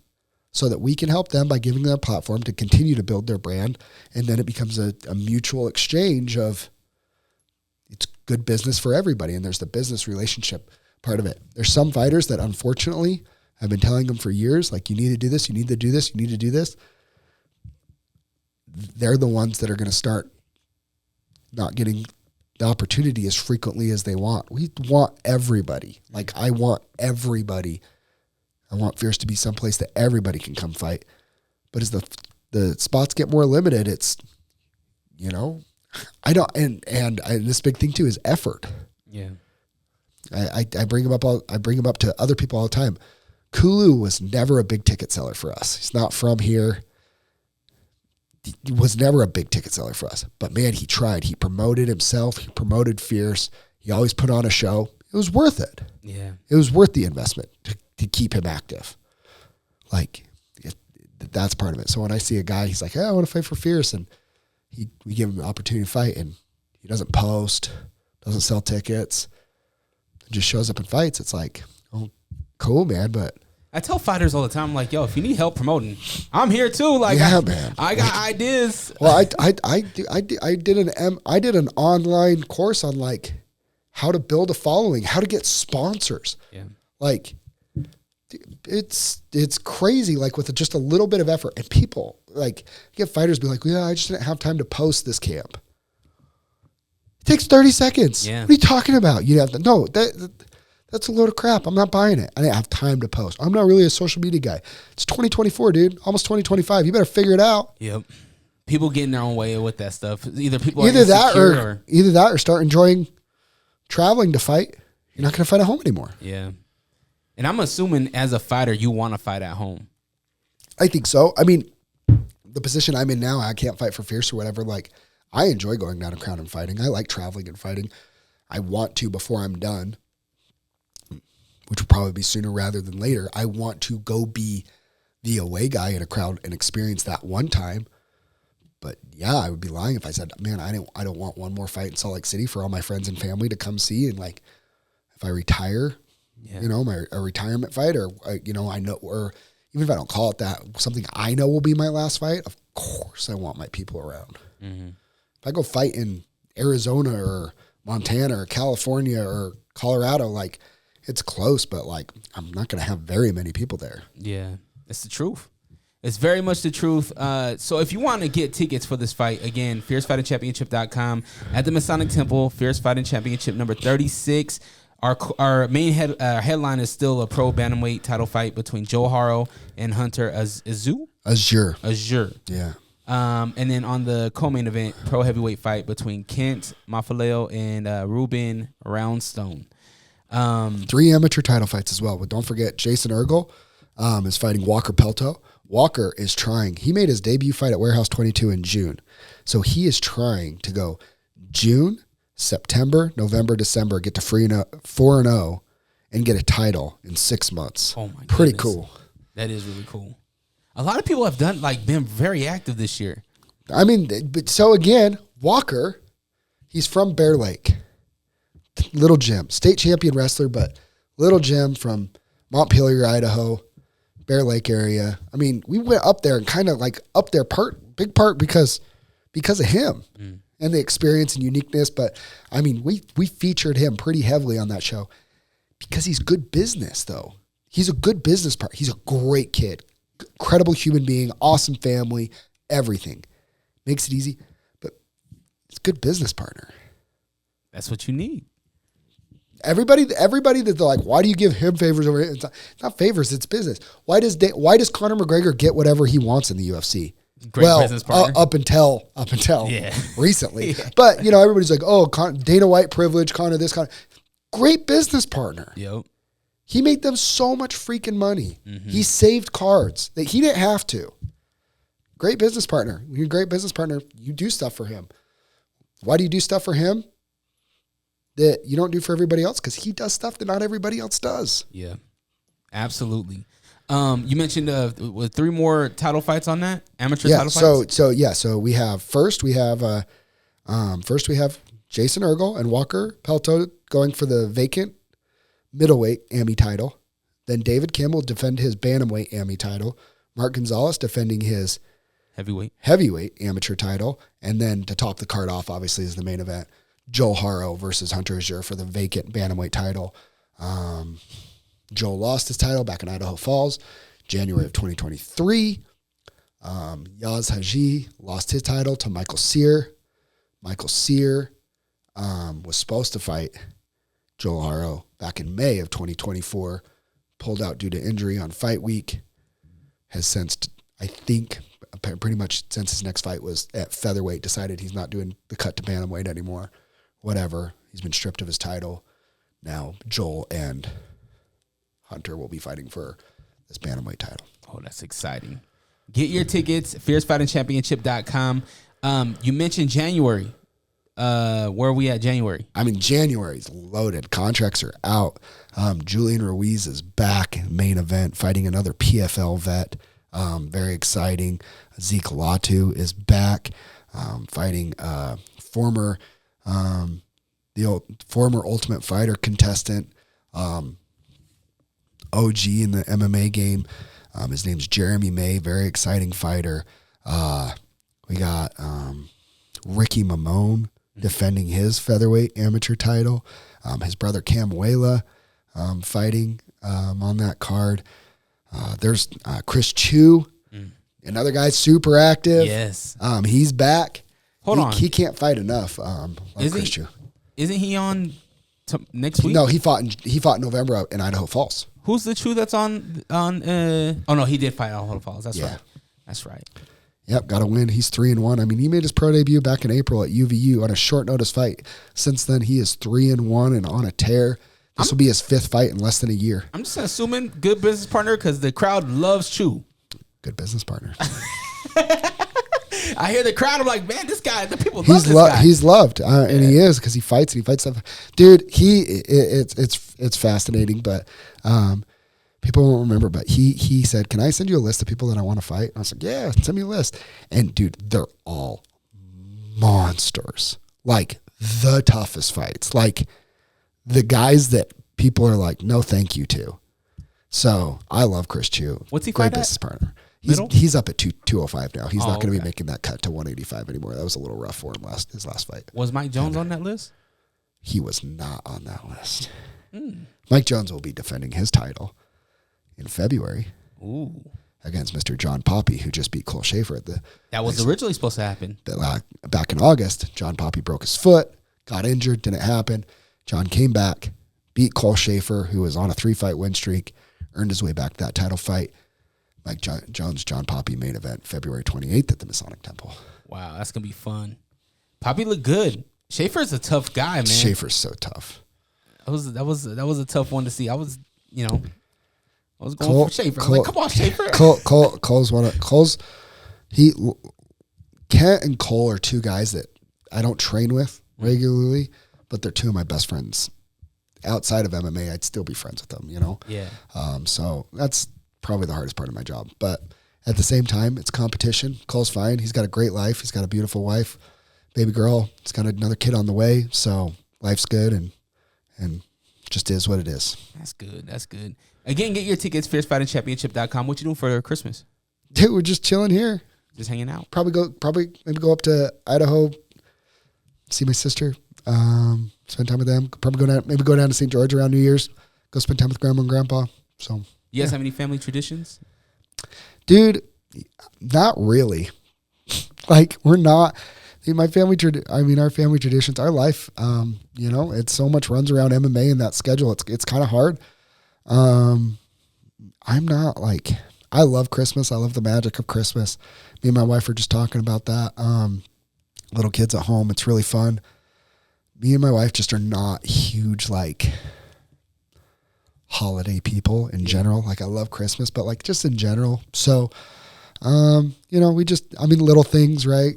so that we can help them by giving them a platform to continue to build their brand. And then it becomes a mutual exchange of, it's good business for everybody. And there's the business relationship part of it. There's some fighters that, unfortunately, I've been telling them for years, like, you need to do this, you need to do this, you need to do this. They're the ones that are going to start not getting the opportunity as frequently as they want. We want everybody. Like, I want everybody. I want Fierce to be someplace that everybody can come fight. But as the spots get more limited, it's, you know, I don't, and this big thing too is effort. Yeah. I bring him up to other people all the time. Kulu was never a big ticket seller for us. He's not from here. He was never a big ticket seller for us. But man, he tried. He promoted himself. He promoted Fierce. He always put on a show. It was worth it. Yeah. It was worth the investment to keep him active. Like, that's part of it. So when I see a guy, he's like, hey, I want to fight for Fierce. And we give him an opportunity to fight, and he doesn't post, doesn't sell tickets, just shows up and fights. It's like, oh, cool, man. But I tell fighters all the time, like, yo, if you need help promoting, I'm here too. Like, yeah, man. I got ideas. Well, I did an online course on like how to build a following, how to get sponsors. Yeah. Like, it's crazy. Like, with just a little bit of effort, and people like, you get fighters be like, yeah, I just didn't have time to post this camp. It takes 30 seconds. Yeah. What are you talking about? You have to, no, that's a load of crap. I'm not buying it. I didn't have time to post. I'm not really a social media guy. It's 2024, dude. Almost 2025. You better figure it out. Yep. People get in their own way with that stuff. Either that or start enjoying traveling to fight. You're not going to fight at home anymore. Yeah. And I'm assuming as a fighter, you want to fight at home. I think so. I mean, the position I'm in now, I can't fight for Fierce or whatever. Like, I enjoy going down to Crown and fighting. I like traveling and fighting. I want to before I'm done, which will probably be sooner rather than later. I want to go be the away guy in a crowd and experience that one time. But yeah, I would be lying if I said, man, I don't want one more fight in Salt Lake City for all my friends and family to come see. And like, if I retire, you know, a retirement fight, or you know, I know, or even if I don't call it that, something I know will be my last fight. Of course, I want my people around. Mm-hmm. If I go fight in Arizona or Montana or California or Colorado, like, it's close, but like, I'm not going to have very many people there. Yeah, it's the truth. It's very much the truth. So if you want to get tickets for this fight, again, fiercefightingchampionship.com at the Masonic Temple, Fierce Fighting Championship number 36. Our main headline is still a pro bantamweight title fight between Joe Haro and Hunter Azure. Yeah. And then on the co-main event, pro heavyweight fight between Kent Mafaleo and Ruben Roundstone. 3 amateur title fights as well. But don't forget, Jason Ergel is fighting Walker Pelto. Walker is trying. He made his debut fight at Warehouse 22 in June. So he is trying to go June, September, November, December, get to 4-0 and get a title in 6 months. Oh my god. Pretty cool. That is really cool. A lot of people have been very active this year. I mean, but so again, Walker, he's from Bear Lake. Little Jim, state champion wrestler, but Little Jim from Montpelier, Idaho, Bear Lake area. I mean, we went up there and kind of like up there big part because of him and the experience and uniqueness. But I mean, we featured him pretty heavily on that show because he's good business though. He's a good business partner. He's a great kid, incredible human being, awesome family, everything. Makes it easy, but it's a good business partner. That's what you need. Everybody that they're like, why do you give him favors over here? It's not favors, it's business. Why does Conor McGregor get whatever he wants in the UFC? Great business partner. Up until recently. Yeah. But, you know, everybody's like, oh, Dana White privilege, Conor this, Conor. Great business partner. Yep. He made them so much freaking money. Mm-hmm. He saved cards that he didn't have to. Great business partner. You're a great business partner. You do stuff for him. Why do you do stuff for him that you don't do for everybody else? Because he does stuff that not everybody else does. Yeah, absolutely. You mentioned 3 more title fights on that amateur title fights. So we have Jason Ergel and Walker Pelto going for the vacant middleweight AMI title. Then David Kim will defend his bantamweight AMI title. Mark Gonzalez defending his heavyweight amateur title, and then to top the card off, obviously, is the main event. Joe Haro versus Hunter Azure for the vacant bantamweight title. Joe lost his title back in Idaho Falls, January of 2023. Yaz Haji lost his title to Michael Sear. Michael Sear was supposed to fight Joel Haro back in May of 2024, pulled out due to injury on fight week, has since, I think, pretty much since his next fight was at featherweight, decided he's not doing the cut to bantamweight anymore. Whatever. He's been stripped of his title. Now Joel and Hunter will be fighting for this bantamweight title. Oh, that's exciting. Get your tickets, fiercefightingchampionship.com. You mentioned January. Where are we at January? I mean, January's loaded. Contracts are out. Julian Ruiz is back in main event, fighting another PFL vet. Very exciting. Zeke Latu is back, fighting former Ultimate Fighter contestant, OG in the MMA game. His name's Jeremy May, very exciting fighter. We got Ricky Mamone defending his featherweight amateur title. His brother Cam Wela fighting on that card. There's Chris Chu, another guy super active. Yes. He's back. Hold on. He can't fight enough. Chris Chu. Isn't he on next week? No, he fought in November in Idaho Falls. Who's the Chu that's on? Oh no, he did fight Idaho Falls. That's right. That's right. Yep, got to win. He's 3-1. I mean, he made his pro debut back in April at UVU on a short notice fight. Since then, he is 3-1 and on a tear. This will be his 5th fight in less than a year. I'm just assuming good business partner because the crowd loves Chu. Good business partner. I hear the crowd. I'm like, man, this guy. The people love this guy. He's loved, and he is because he fights and he fights stuff. Dude, it's fascinating, but people won't remember. But he said, "Can I send you a list of people that I want to fight?" And I was like, "Yeah, send me a list." And dude, they're all monsters. Like the toughest fights. Like the guys that people are like, "No, thank you" to. So I love Chris Chu. What's he Great fight business at? partner. Middle? He's up at 205 now. He's not going to okay. be making that cut to 185 anymore. That was a little rough for him his last fight. Was Mike Jones on that list? He was not on that list. Mike Jones will be defending his title in February against Mr. John Poppy, who just beat Cole Schaefer at the. That was originally supposed to happen. Back in August, John Poppy broke his foot, got injured, didn't happen. John came back, beat Cole Schaefer, who was on a 3-fight win streak, earned his way back to that title fight. Mike Jones, John Poppy main event February 28th at the Masonic Temple. Wow, that's gonna be fun. Poppy looked good. Schaefer's a tough guy, man. Schaefer's so tough. That was a tough one to see. I was going for Schaefer. I'm like, come on, Schaefer. Cole's Kent and Cole are two guys that I don't train with regularly, but they're two of my best friends. Outside of MMA, I'd still be friends with them, you know? Yeah. So that's probably the hardest part of my job. But at the same time, it's competition. Cole's fine. He's got a great life. He's got a beautiful wife, baby girl. He's got another kid on the way. So life's good and just is what it is. That's good. That's good. Again, get your tickets, fiercefightingchampionship.com. What you doing for Christmas? Dude, we're just chilling here. Just hanging out. Maybe go up to Idaho, see my sister, spend time with them. Probably go down to St. George around New Year's, go spend time with grandma and grandpa. So you guys have any family traditions? Dude, not really. Like we're not. My family, our family traditions, our life. It's so much runs around MMA and that schedule. It's kind of hard. I'm not like. I love Christmas. I love the magic of Christmas. Me and my wife were just talking about that. Little kids at home. It's really fun. Me and my wife just are not huge like holiday people in general. Like I love Christmas, but like just in general. So, little things, right?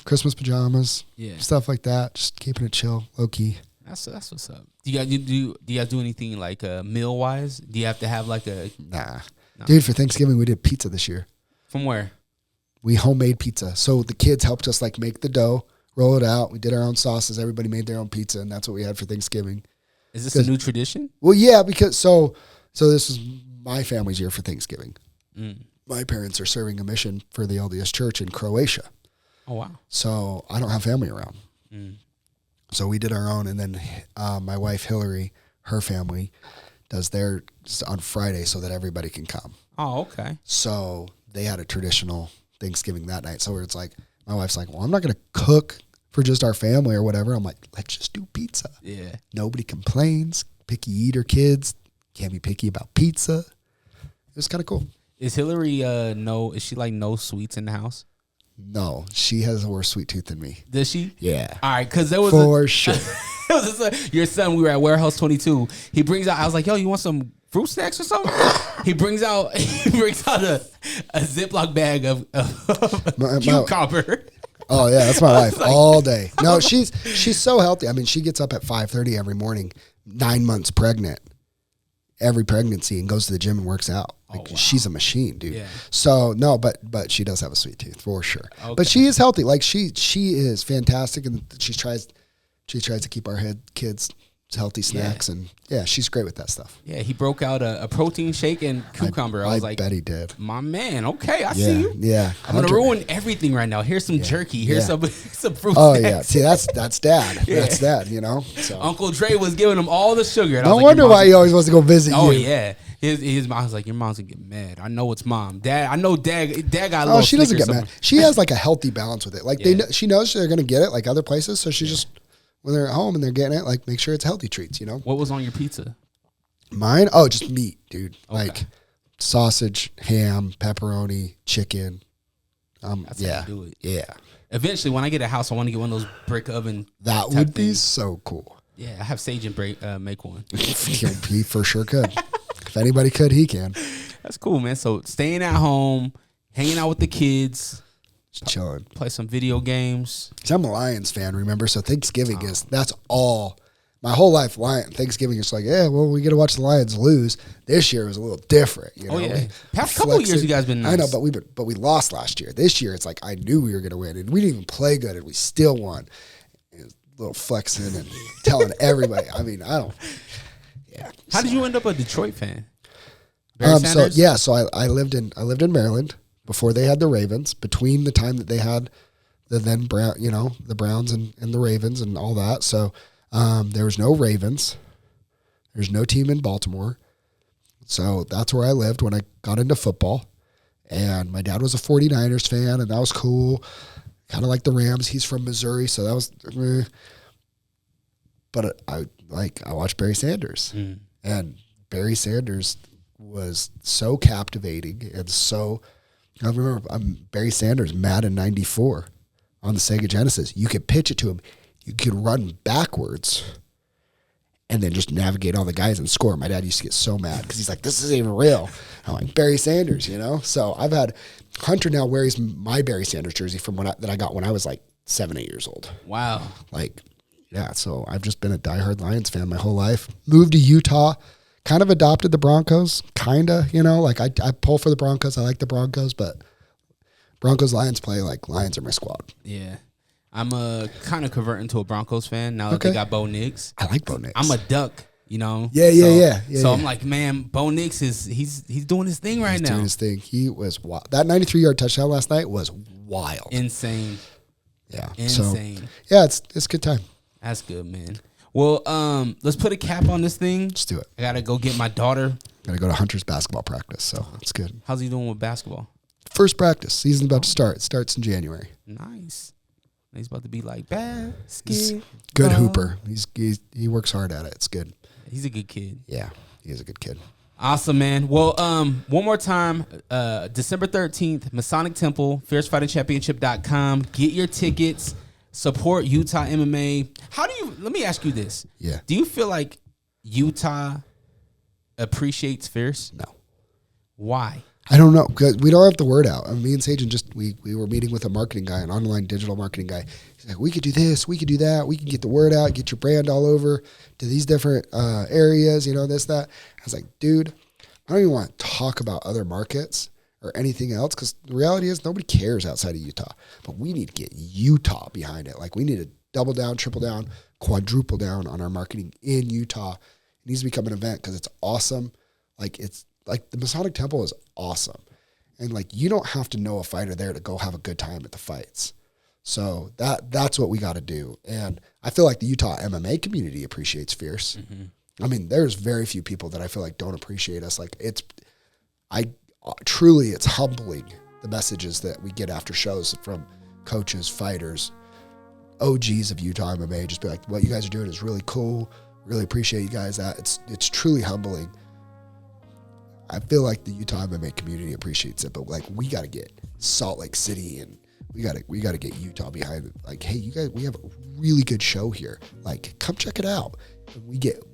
Christmas pajamas, stuff like that. Just keeping it chill, low key. That's what's up. Do you guys do anything like meal wise? Do you have to have like a nah. Dude, for Thanksgiving we did pizza this year. From where? We homemade pizza. So the kids helped us like make the dough, roll it out. We did our own sauces. Everybody made their own pizza, and that's what we had for Thanksgiving. Is this a new tradition? Well, yeah, because so this is my family's year for Thanksgiving. My parents are serving a mission for the LDS Church in Croatia. Oh wow! So I don't have family around. So we did our own, and then my wife Hillary, her family, does theirs on Friday so that everybody can come. Oh, okay. So they had a traditional Thanksgiving that night. So it's like my wife's like, well, I'm not going to cook for just our family or whatever. I'm like, let's just do pizza. Yeah. Nobody complains. Picky eater kids can't be picky about pizza. It was kind of cool. Is Hillary is she like no sweets in the house? No, she has a worse sweet tooth than me. Does she? Yeah. All right, because there was for sure. Your son, we were at Warehouse 22. He brings out, I was like, yo, you want some fruit snacks or something? He brings out a Ziploc bag of cucumber. Oh yeah, that's my wife all day. No, she's so healthy. I mean, she gets up at 5:30 every morning, 9 months pregnant, every pregnancy, and goes to the gym and works out. Like, wow. She's a machine, dude. Yeah. So no, but she does have a sweet tooth for sure. Okay. But she is healthy. Like she is fantastic, and she tries to keep our kids healthy snacks, and she's great with that stuff. Yeah, he broke out a protein shake and cucumber. I was like, bet he did. My man, okay, I see you. Yeah, I'm gonna ruin everything right now. Here's some jerky. Here's some fruit Oh snacks. yeah, see that's dad. Yeah. That's dad. You know. So. Uncle Dre was giving him all the sugar. And I No was like, wonder why he always wants to go visit Oh you. yeah, his mom was like, your mom's gonna get mad. I know it's mom. Dad, I know dad got a Oh, little. she doesn't get Snickers mad. She has like a healthy balance with it. Like she knows they're gonna get it like other places, so she just when they're at home and they're getting it, like make sure it's healthy treats. You know. What was on your pizza? Mine? Oh, just meat, dude. Okay. Like sausage, ham, pepperoni, chicken. That's how you do it. Yeah. Eventually, when I get a house, I want to get one of those brick oven. That type would be things. so cool. Yeah, I have Sage and make one. He for sure could. If anybody could, he can. That's cool, man. So staying at home, hanging out with the kids, Just chilling. play some video games. 'Cause I'm a Lions fan, remember? So Thanksgiving that's all. My whole life, Thanksgiving is like, we get to watch the Lions lose. This year was a little different, you know. Past couple of years, you guys been nice. I know, but we lost last year. This year, it's like I knew we were going to win, and we didn't even play good, and we still won. And a little flexing and telling everybody. I mean, I don't. Yeah. How did you end up a Detroit fan? So I lived in Maryland before they had the Ravens. Between the time that they had the then the Browns and the Ravens and all that, so. There was no Ravens. There's no team in Baltimore. So that's where I lived when I got into football. And my dad was a 49ers fan, and that was cool. Kind of like the Rams. He's from Missouri, so that was But I watched Barry Sanders. And Barry Sanders was so captivating and so I remember Barry Sanders, Madden 94 on the Sega Genesis. You could pitch it to him. You could run backwards and then just navigate all the guys and score. My dad used to get so mad because he's like, this isn't even real. I'm like, Barry Sanders, you know? So I've had Hunter now wears my Barry Sanders jersey from that I got when I was like 7-8 years old. Wow. Like, yeah, so I've just been a diehard Lions fan my whole life. Moved to Utah, kind of adopted the Broncos, kind of, you know? Like I pull for the Broncos. I like the Broncos, but Broncos-Lions play like Lions are my squad. Yeah. I'm kind of converting to a Broncos fan now that they got Bo Nix. I like Bo Nix. I'm a Duck, you know. Yeah. So I'm like, man, Bo Nix he's doing his thing right now. He's doing his thing. He was wild. That 93-yard touchdown last night was wild. Insane. Yeah. Insane. So, yeah, it's a good time. That's good, man. Well, let's put a cap on this thing. Let's do it. I gotta go get my daughter. Gotta go to Hunter's basketball practice, so it's good. How's he doing with basketball? First practice. Season's about to start. It starts in January. Nice. He's about to be like basketball. Good hooper. He works hard at it. It's good. He's a good kid. Yeah, he is a good kid. Awesome, man. Well, one more time, December 13th, Masonic Temple, fiercefightingchampionship.com. Get your tickets. Support Utah MMA. Let me ask you this. Yeah. Do you feel like Utah appreciates Fierce? No. Why? I don't know, because we don't have the word out. Me and Sage we were meeting with a marketing guy, an online digital marketing guy. He's like, we could do this, we could do that, we can get the word out, get your brand all over to these different areas, you know, this, that. I was like, dude, I don't even want to talk about other markets or anything else, because the reality is nobody cares outside of Utah. But we need to get Utah behind it. Like, we need to double down, triple down, quadruple down on our marketing in Utah. It needs to become an event because it's awesome. Like the Masonic Temple is awesome. And like, you don't have to know a fighter there to go have a good time at the fights. So that's what we got to do. And I feel like the Utah MMA community appreciates Fierce. Mm-hmm. I mean, there's very few people that I feel like don't appreciate us. Like truly, it's humbling, the messages that we get after shows from coaches, fighters, OGs of Utah MMA, just be like, what you guys are doing is really cool. Really appreciate you guys. It's truly humbling. I feel like the Utah MMA community appreciates it, but like we got to get Salt Lake City and we got to get Utah behind it. Like, hey, you guys, we have a really good show here. Like, come check it out. And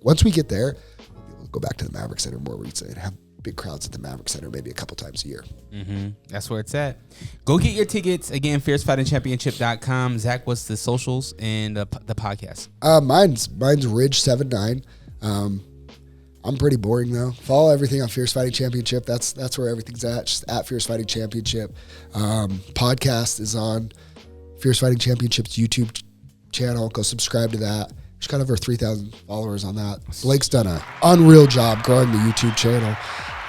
once we get there, we'll be able to go back to the Maverick Center more recently and have big crowds at the Maverick Center maybe a couple times a year. Mm-hmm. That's where it's at. Go get your tickets. Again, fiercefightingchampionship.com. Zach, what's the socials and the podcast? Mine's Ridge79. I'm pretty boring though. Follow everything on Fierce Fighting Championship. That's where everything's at. Just at Fierce Fighting Championship. Podcast is on Fierce Fighting Championship's YouTube channel. Go subscribe to that. There's got over 3,000 followers on that. Blake's done an unreal job growing the YouTube channel.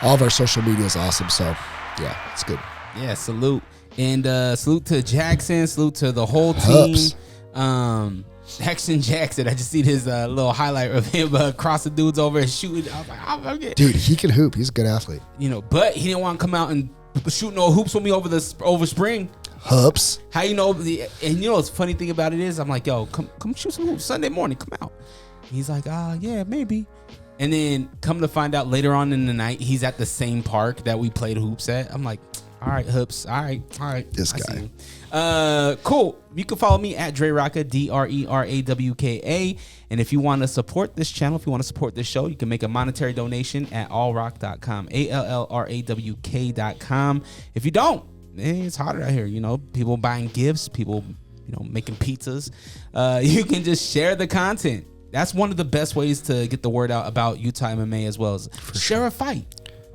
All of our social media is awesome. So yeah, it's good. Yeah, salute. And salute to Jackson. Salute to the whole team. Jackson, I just see his little highlight of him crossing dudes over and shooting. I was like, I'm dude, he can hoop. He's a good athlete. You know, but he didn't want to come out and shoot no hoops with me over spring. Hoops. How you know? And you know, the funny thing about it is, I'm like, yo, come shoot some hoops Sunday morning. Come out. He's like, yeah, maybe. And then come to find out later on in the night, he's at the same park that we played hoops at. I'm like, all right, hoops. All right. This guy. Cool. You can follow me at DreRawka, DRERAWKA. And if you want to support this channel, if you want to support this show, you can make a monetary donation at allrock.com, ALLRAWK.com. If you don't, it's harder out here. You know, people buying gifts, people, making pizzas. You can just share the content. That's one of the best ways to get the word out about Utah MMA as well. As share a fight.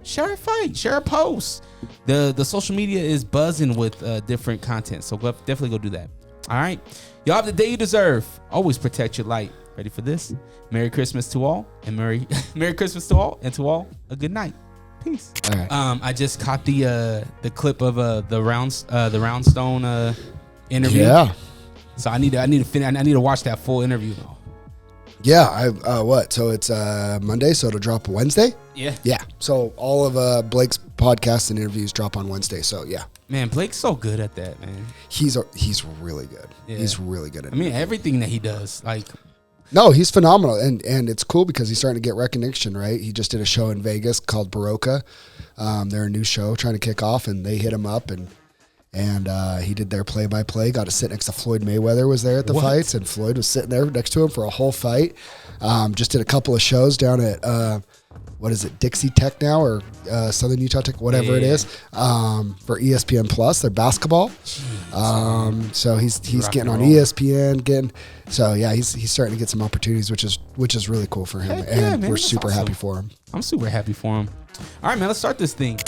Share a post. The social media is buzzing with different content, so definitely go do that. All right, y'all have the day you deserve. Always protect your light. Ready for this? Merry Christmas to all, and Merry Christmas to all, and to all a good night. Peace. All right. I just caught the clip of the Roundstone interview. Yeah. So I need to finish. I need to watch that full interview though. Yeah, So it's Monday, so it'll drop Wednesday? Yeah. Yeah. So all of Blake's podcasts and interviews drop on Wednesday. So yeah. Man, Blake's so good at that, man. He's really good. Yeah. He's really good at it. I mean, everything that he does, like. No, he's phenomenal. And it's cool because he's starting to get recognition, right? He just did a show in Vegas called Baroka. They're a new show trying to kick off, and they hit him up, and he did their play-by-play, got to sit next to Floyd Mayweather was there at the fights, and Floyd was sitting there next to him for a whole fight. Just did a couple of shows down at, Dixie Tech now, or Southern Utah Tech, whatever it is, for ESPN Plus, their basketball. So he's getting on ESPN, he's starting to get some opportunities, which is really cool for him, and we're super happy for him. I'm super happy for him. All right, man, let's start this thing.